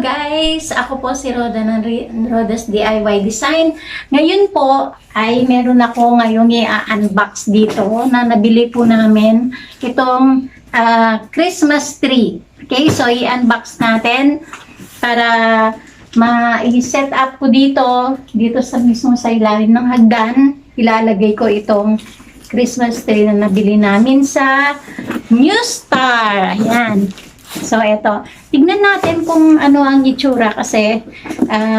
guys! Ako po si Roda ng Roda's DIY Design. Ngayon po ay meron ako ngayong i-unbox dito na nabili po namin itong Christmas tree. Okay, so i-unbox natin para ma-set up ko dito sa mismo sa ilalim ng hagdan. Ilalagay ko itong Christmas tree na nabili namin sa New Star. Ayan. So, eto. Tignan natin kung ano ang itsura kasi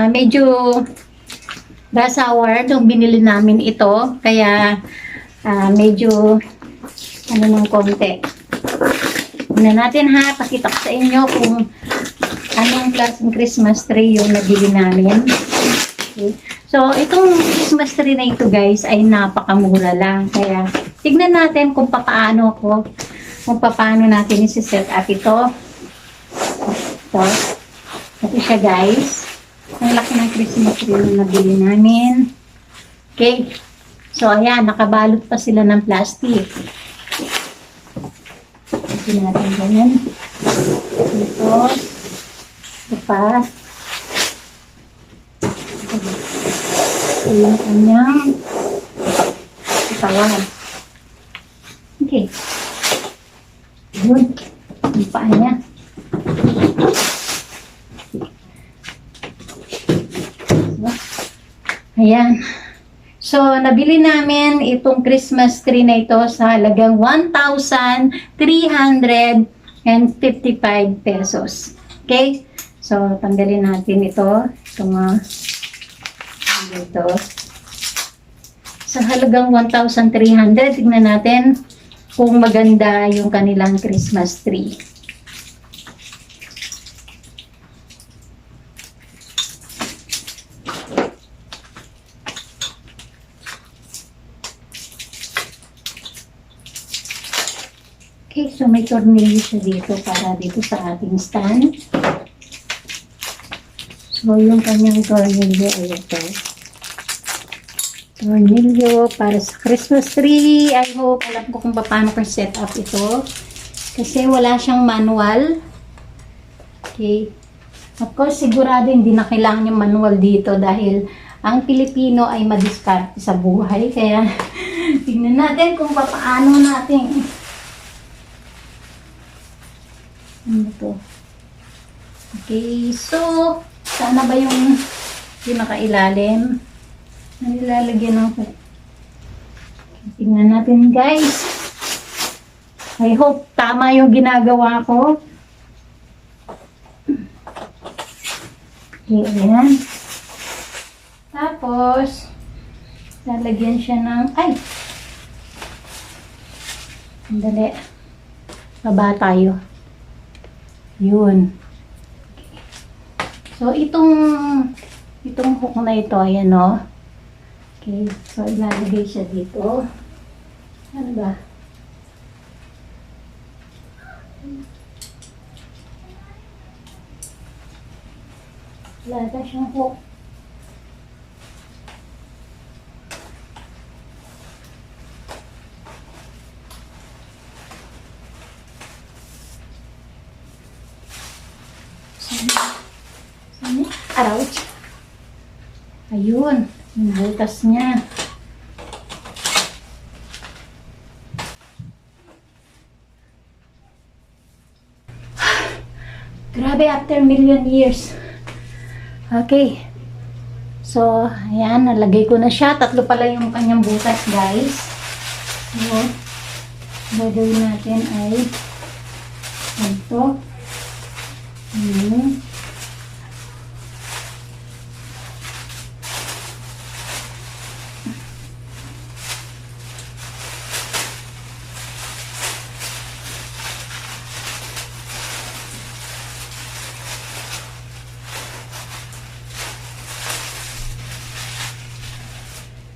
medyo sour nung binili namin ito. Kaya medyo ng konti. Tignan natin ha. Pakita ko sa inyo kung anong klaseng Christmas tree yung nabili namin. Okay. So, itong Christmas tree na ito guys ay napakamura lang. Kaya tignan natin kung paano natin isi-set up ito. Ito siya guys. Ang laki ng Christmas tree na nabili namin. Okay. So, ayan. Nakabalot pa sila ng plastic. Ito natin ganyan. Ito. Ito pa. Ito yung kanyang katawan. Okay. Yun. Yung paa niya. Ayan. So, nabili namin itong Christmas tree na ito sa halagang 1,355 pesos. Okay? So, tanggalin natin ito. Ito. Sa halagang 1,300, tignan natin kung maganda yung kanilang Christmas tree. Okay, so may tornilyo siya dito para dito sa ating stand. So, yung kanyang tornilyo ay ito. Tornilyo para sa Christmas tree. I hope alam ko kung paano ko set up ito. Kasi wala siyang manual. Okay. Of course, sigurado hindi na kailangan yung manual dito dahil ang Pilipino ay madiskarte sa buhay. Kaya, tingnan natin kung paano natin ito. Okay, so sana ba yung pinakailalim na nilalagyan ng tingnan natin guys. I hope tama yung ginagawa ko. Okay, ayan. Tapos lalagyan siya ng sandali, baba tayo. Yun. Okay. So, itong hook na ito, ayan o. Okay. So, ilalagay siya dito. Ano ba? Wala siyang hook. Ouch. Ayun. Yung butas niya. Grabe, after million years. Okay. So, ayan. Nalagay ko na siya. Tatlo pala yung kanyang butas, guys. So, gagawin natin ay ito.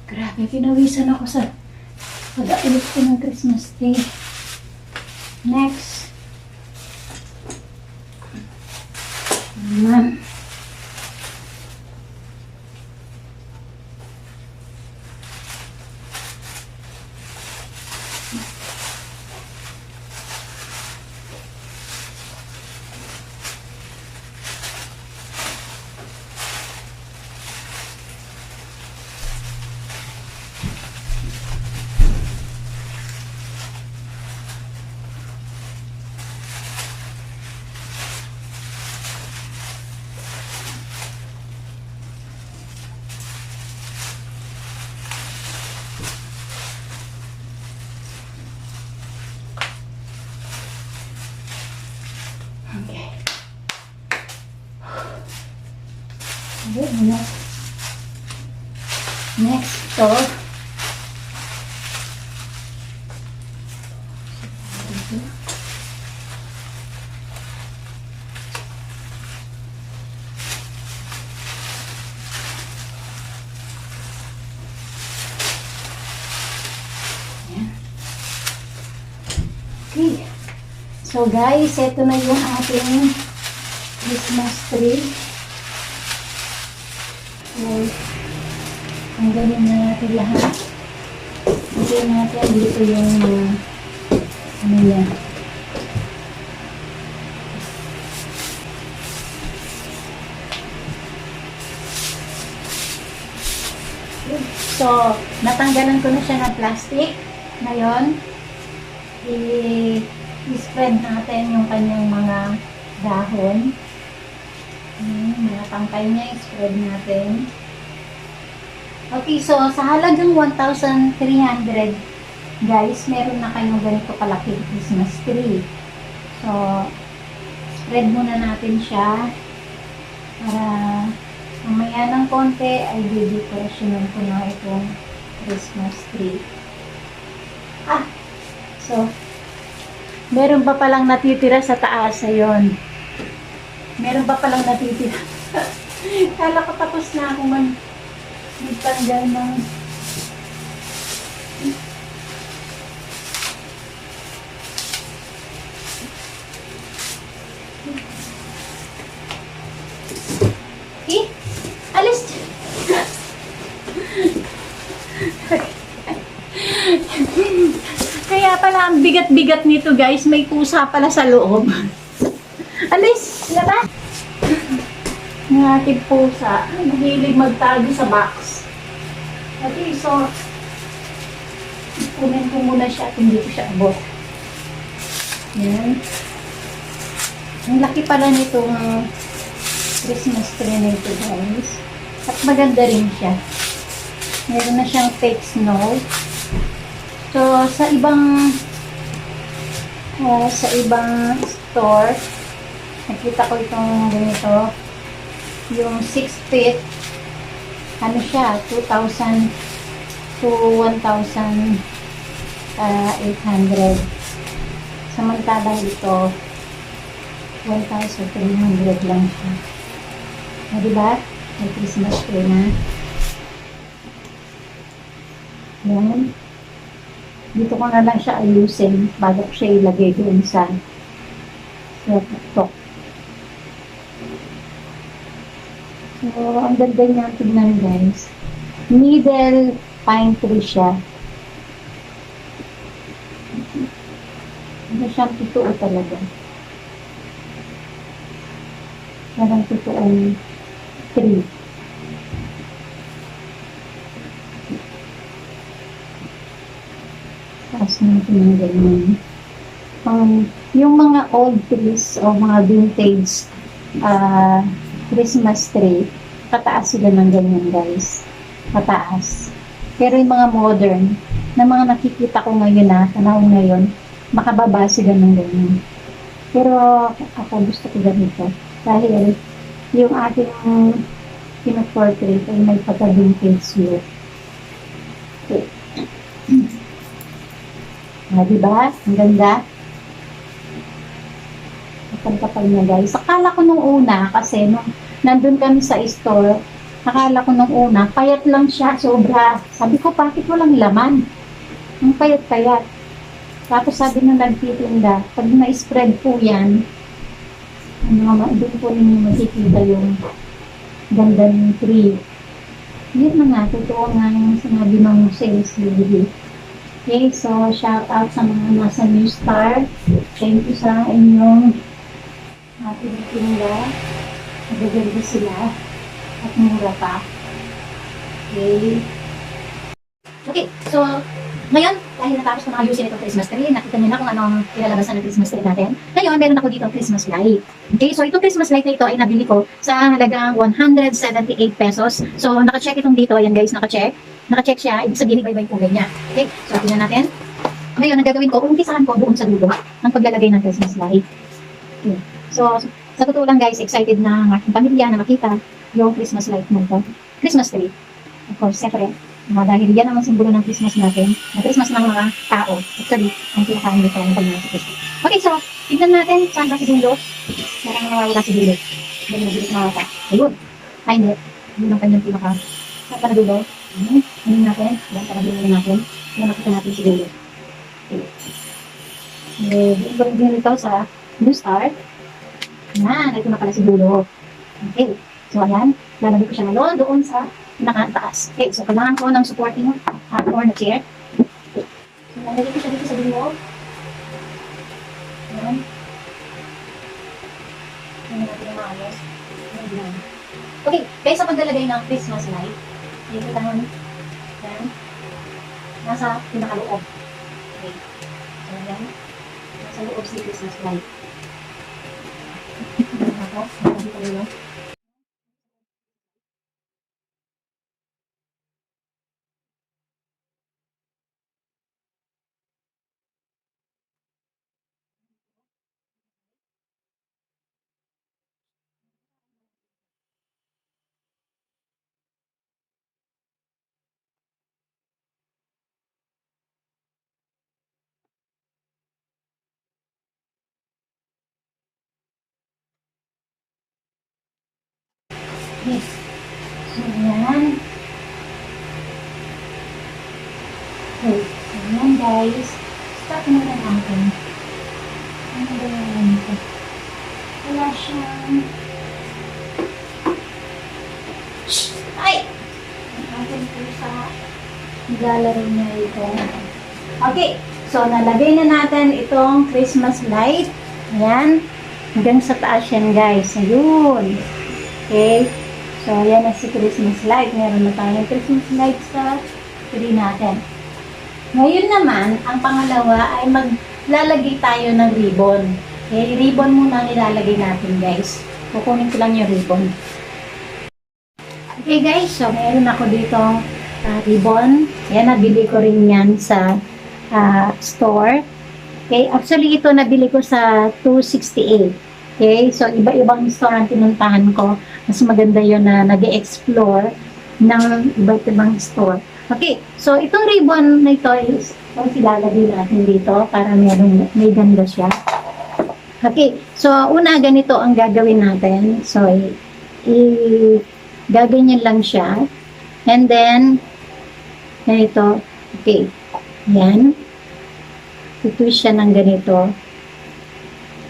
Grabe, pinawisan ako sa pag-ayos ko ng Christmas tree. Next. Naman. Okay, next to. Okay. So guys, ito na yung ating Christmas tree. So, ang ganyan na natin lahat. Kasi natin dito yung ano niya. So, natanggalan ko na siya ng plastic. Ngayon, i-spread natin yung kanyang mga dahon. Mga tangkay niya, i-spread natin. Okay, so sa halagang 1,300 guys, meron na kayong ganito kalaking Christmas tree. So, spread muna natin siya para mamaya ng konti ay didekorasyonan ko na itong Christmas tree. So, meron pa palang natitira sa taas. Ayun. Meron pa palang natitira. Kala ko tapos na ako magtanggal ng alis. Kaya pala ang bigat-bigat nito guys, may pusa pala sa loob. Alis, labas. Ng ating pusa, mahilig magtago sa box. Okay, so kunin ko muna siya at hindi ko siya abot. Yan. Ang laki pala nitong Christmas tree na ito guys. At maganda rin siya. Meron na siyang fake snow. So, sa ibang store, nakita ko itong ganito. Yung 6 feet, ano siya, 2,000 to 1,800. Samantalang ito, 1,300 lang siya. Diba? May Christmas tree na. Yan. Dito ko na lang siya ayusin bago ko siya ilagay doon sa laptop. So, ang ganda niya tignan guys. Middle pine tree siya. Ano siyang totoo talaga. Parang totoong tree. Taas natin yung ganyan. Yung mga old trees o mga vintage Christmas tree, pataas sila ng ganyan guys. Pataas. Pero yung mga modern, na mga nakikita ko ngayon na, panahon ngayon, makababa sila ng ganyan. Pero ako gusto ko ganito. Dahil yung ating pinaportrait ay may pagka-vintage look. Okay. Diba? Ang ganda. Kapal-kapal niya guys. Akala ko nung una, kasi nung nandun kami sa store, akala ko nung una, payat lang siya, sobra. Sabi ko, bakit walang laman? Ang payat-payat. Tapos sabi nung nagtitinda, pag na-spread po yan, doon po ninyo makikita yung ganda ng tree. Yun na nga, totoo nga yung sinabi ng sales lady. Okay, so shout out sa mga nasa New Star. Thank you sa inyong ating tinda. Magaganda sila at mura pa. Okay. Okay, so ngayon, dahil natapos ko na ayusin itong Christmas tree, nakita niyo na kung anong ilalabasan ng Christmas tree natin. Ngayon, meron ako dito ang Christmas light. Okay, so itong Christmas light na ito ay nabili ko sa halagang 178 pesos. So, naka-check itong dito. Ayan guys, naka-check. Naka-check siya. Ibig sabihin, iba-iba yung niya. Okay, so tingnan natin. Ngayon, ang gagawin ko, umpisahan ko doon sa dulo ng paglalagay ng Christmas light. Okay. So, sa totoo lang guys, excited na ang aking pamilya na makita yung Christmas light mo ito. Christmas tree. Of course, siyempre, dahil yan ang simbolo ng Christmas natin, ng Christmas ng mga tao. Actually, ang pinakain nito ang pagmamahal sa Christmas. Okay, so, tignan natin saan ba si dulo. Parang nawawala si dulo. Hindi na bilis makaka. Ayun. Ay, hindi. Yun ang kanyang pinaka. Saan pa na dulo? Ano natin? Yan, para dulo natin. Yan, nakita natin si dulo. Okay. Ibalik din ito sa New Start. Yan, ito na pala si dulo. Okay. So, ayan. Lalagay ko siya ngayon doon sa pinakataas. Okay. So, kailangan ko ng supporting or na chair. So, lalagay ko siya dito sa dulo. Ayan. Ayan natin yung maayos. Ayan. Okay. Kaya sa paglalagay ng Christmas light, ay kailangan yan. Nasa pinakaloob. Okay. So, ayan. Nasa loob si Christmas light. Ako, dito dito. Okay. So, ayan. Okay. So, ayan guys. Start na lang natin. Ano ba yung ito? Wala siyang... Shhh! Ay! Natin po sa naglalaro niya ito. Okay. So, nalagay na natin itong Christmas light. Ayan. Hanggang sa taas yan guys. Ayun. Okay. So, yan na si Christmas light. Meron na tayong Christmas light sa tree natin. Ngayon naman, ang pangalawa ay maglalagay tayo ng ribbon. Okay, ribbon muna nilalagay natin guys. Kukunin ko lang yung ribbon. Okay guys, so meron ako ditong ribbon. Yan, nabili ko rin yan sa store. Okay, actually ito nabili ko sa 268. Okay, so iba-ibang store ang pinuntahan ko. Mas maganda yun na nag-explore ng iba't ibang store. Okay, so itong ribbon na ito is ilalagay natin dito para may ganda siya. Okay, so una ganito ang gagawin natin. So, gaganyan lang siya. And then, ganito. Okay, yan. Tutwist siya ng ganito.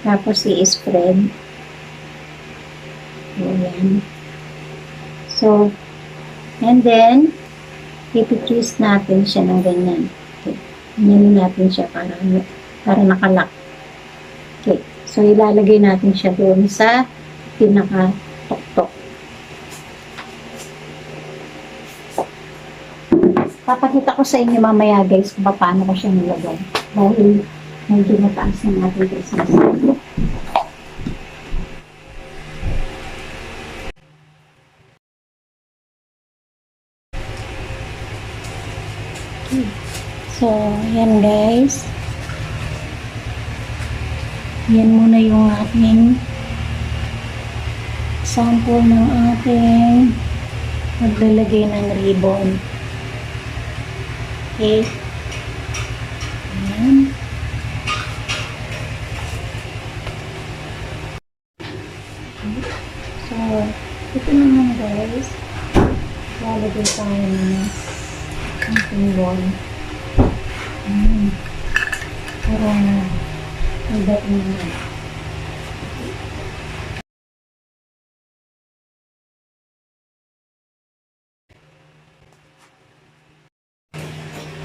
Tapos i-spread. Ayan. So, and then, ipitwist natin siya ng ganyan. Okay. Ganyan natin siya para nakalak. Okay. So, ilalagay natin siya doon sa pinaka-tok-tok. Papakita ko sa inyo mamaya guys kung paano ko siya nilagay. Dahil medyo mataas ng ating Christmas. So, yan guys. Yan muna yung ating sample ng ating maglalagay ng ribbon. Okay. Ayan. So, ito naman guys. Lalagay tayo ng ating ball. Para magdating naman.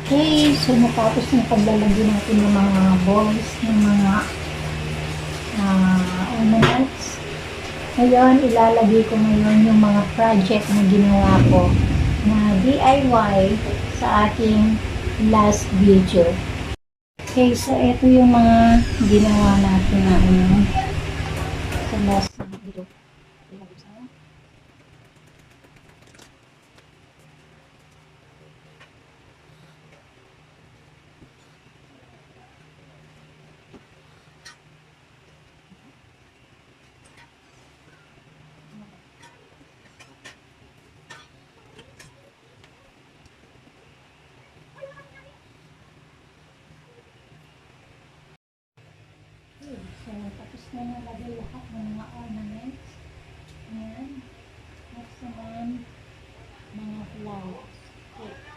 Okay, so natapos na paglalagay natin ng mga balls, ng mga ornaments. Ngayon, ilalagay ko ngayon yung mga project na ginawa ko na DIY sa aking last video. Okay, so ito yung mga ginawa natin na sa last video. na nalagay lahat ng mga ornaments. Ayan. Next naman, mga flowers. Okay.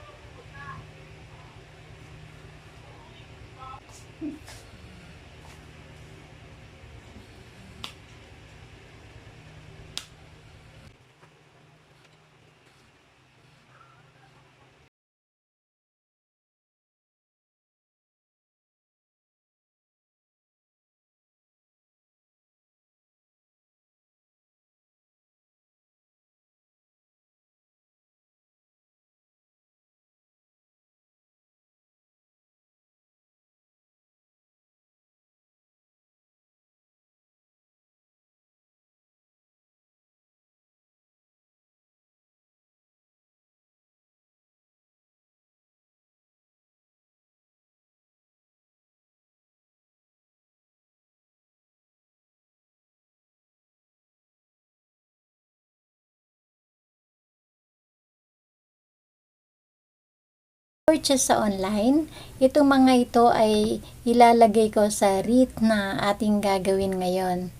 Purchase sa online, itong mga ito ay ilalagay ko sa wreath na ating gagawin ngayon.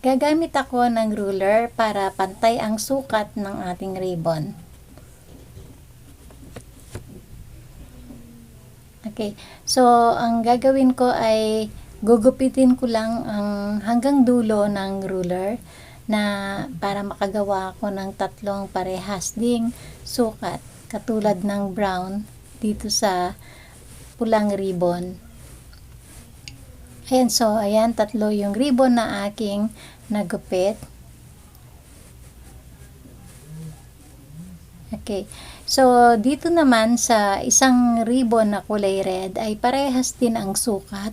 Gagamit ako ng ruler para pantay ang sukat ng ating ribbon. Okay, so ang gagawin ko ay gugupitin ko lang ang hanggang dulo ng ruler na para makagawa ako ng tatlong parehas ding sukat katulad ng brown dito sa pulang ribbon. Ayan, so ayan, tatlo yung ribbon na aking nagupit. Okay, so dito naman sa isang ribbon na kulay red ay parehas din ang sukat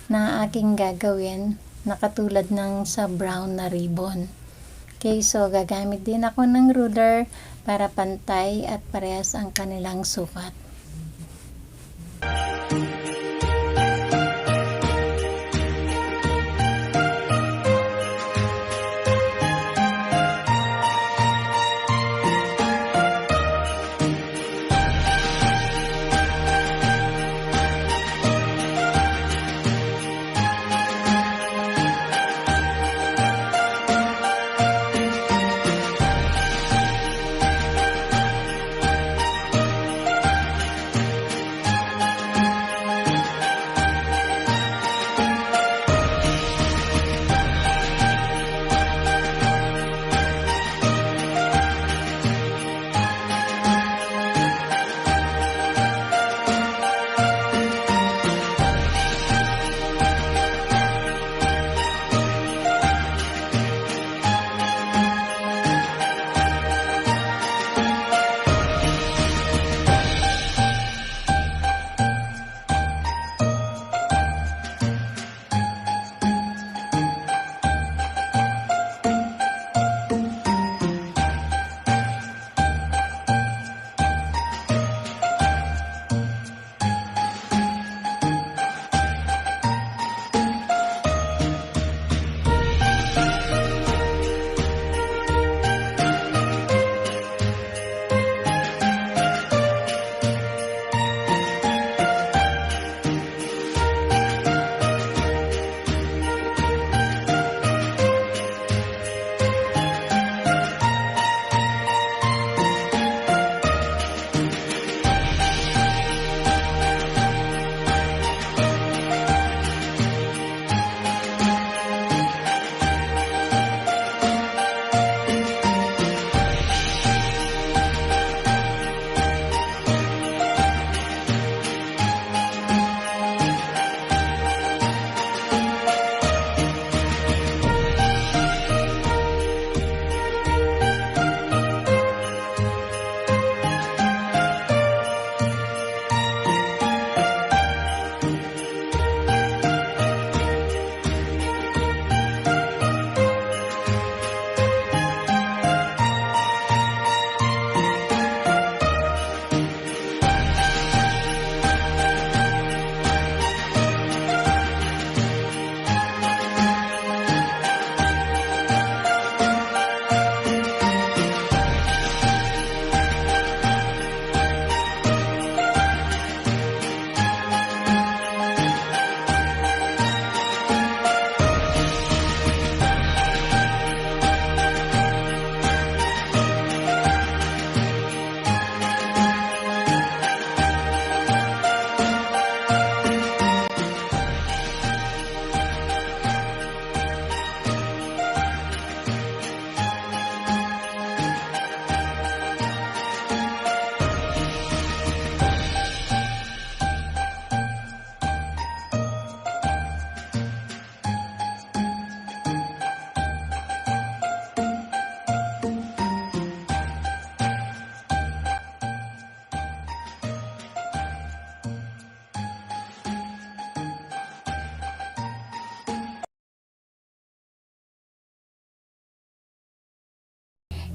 na aking gagawin na katulad ng sa brown na ribbon. Okay, so gagamit din ako ng ruler para pantay at parehas ang kanilang sukat.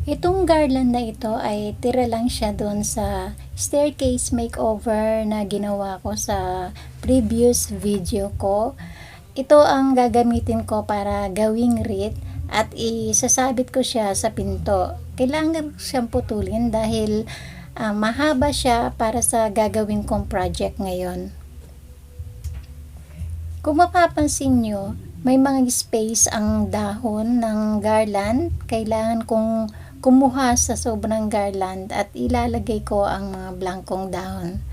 Itong garland na ito ay tira lang siya doon sa staircase makeover na ginawa ko sa previous video ko. Ito ang gagamitin ko para gawing wreath at isasabit ko siya sa pinto. Kailangan siyang putulin dahil mahaba siya para sa gagawin kong project ngayon. Kung mapapansin nyo, may mga space ang dahon ng garland. Kailangan kong kumuha sa sobrang garland at ilalagay ko ang mga blankong dahon.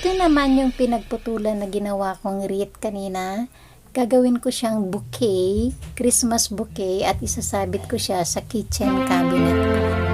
Ito naman yung pinagputulan na ginawa kong wreath kanina. Gagawin ko siyang bouquet, Christmas bouquet, at isasabit ko siya sa kitchen cabinet ko.